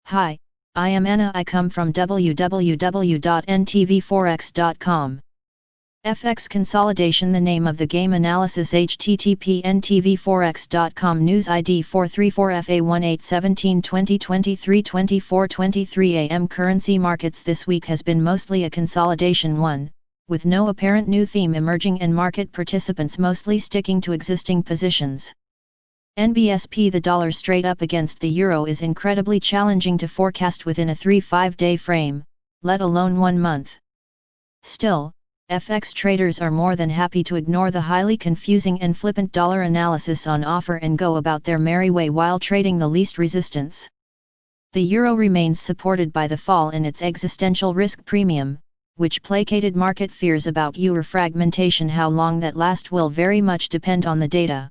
Hi, I am Anna. I come from www.ntvforex.com. FX Consolidation. The name of the game analysis. http ntvforex.com. News ID 434FA18172023 AM. Currency markets. This week has been mostly a consolidation one, with no apparent new theme emerging and market participants mostly sticking to existing positions. NBSP. The dollar straight up against the euro is incredibly challenging to forecast within a 3-5 day frame, let alone 1 month. Still, FX traders are more than happy to ignore the highly confusing and flippant dollar analysis on offer and go about their merry way while trading the least resistance. The euro remains supported by the fall in its existential risk premium, which placated market fears about euro fragmentation. How long that lasts will very much depend on the data.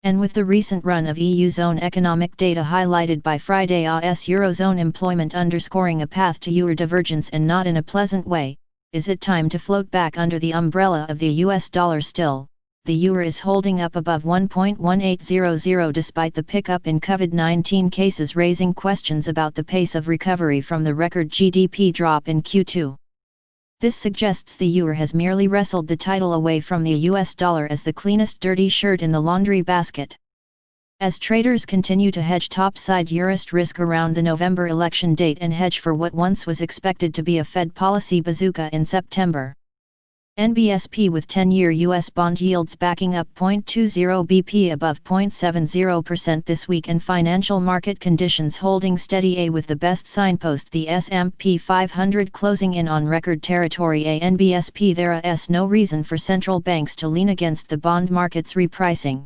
And with the recent run of EU zone economic data highlighted by Friday's Eurozone employment underscoring a path to euro divergence and not in a pleasant way, is it time to float back under the umbrella of the US dollar? Still, the euro is holding up above 1.1800 despite the pickup in COVID-19 cases, raising questions about the pace of recovery from the record GDP drop in Q2. This suggests the euro has merely wrestled the title away from the US dollar as the cleanest dirty shirt in the laundry basket. As traders continue to hedge topside eurist risk around the November election date and hedge for what once was expected to be a Fed policy bazooka in September. NBSP with 10-year US bond yields backing up 0.20 BP above 0.70% this week and financial market conditions holding steady. With the best signpost the S&P 500 closing in on record territory. NBSP. There is no reason for central banks to lean against the bond market's repricing.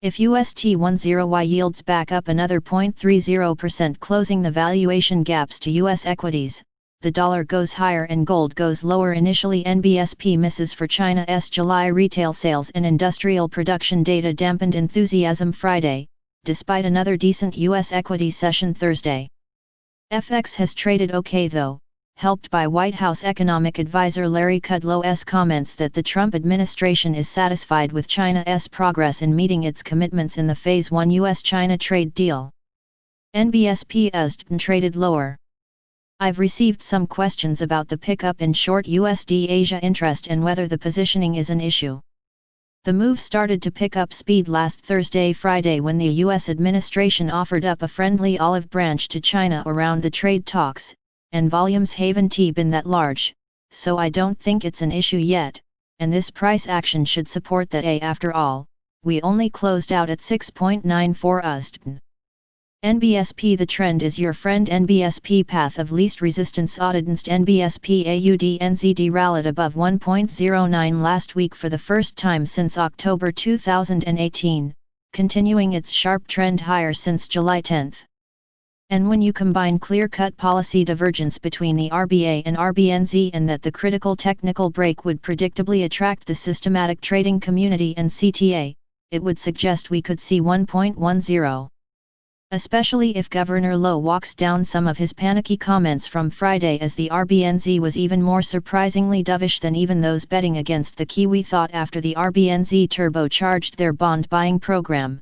If UST10Y yields back up another 0.30%, closing the valuation gaps to US equities, the dollar goes higher and gold goes lower. Initially, NBSP misses for China's July retail sales and industrial production data dampened enthusiasm Friday, despite another decent US equity session Thursday. FX has traded okay though, helped by White House economic advisor Larry Kudlow's comments that the Trump administration is satisfied with China's progress in meeting its commitments in the Phase 1 US-China trade deal. NBSP has traded lower. I've received some questions about the pickup in short USD Asia interest and whether the positioning is an issue. The move started to pick up speed last Friday when the US administration offered up a friendly olive branch to China around the trade talks, and volumes haven't been that large, so I don't think it's an issue yet, and this price action should support that. After all, we only closed out at 6.94 USD. NBSP. The trend is your friend. NBSP path of least resistance against NBSP AUD NZD rallied above 1.09 last week for the first time since October 2018, continuing its sharp trend higher since July 10. And when you combine clear-cut policy divergence between the RBA and RBNZ and that the critical technical break would predictably attract the systematic trading community and CTA, it would suggest we could see 1.10. Especially if Governor Lowe walks down some of his panicky comments from Friday, as the RBNZ was even more surprisingly dovish than even those betting against the Kiwi thought after the RBNZ turbocharged their bond buying program.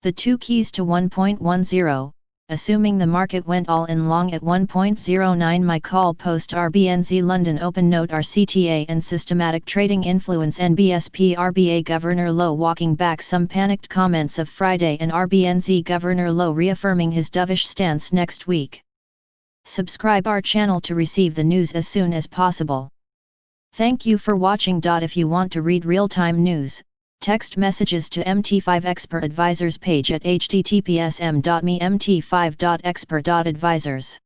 The two keys to 1.10, assuming the market went all in long at 1.09. My call post RBNZ London Open note RCTA and systematic trading influence. NBSP RBA Governor Lowe walking back some panicked comments of Friday and RBNZ Governor Lowe reaffirming his dovish stance next week. Subscribe our channel to receive the news as soon as possible. Thank you for watching. If you want to read real-time news, text messages to MT5 Expert Advisors page at https://mt5.expert.advisors.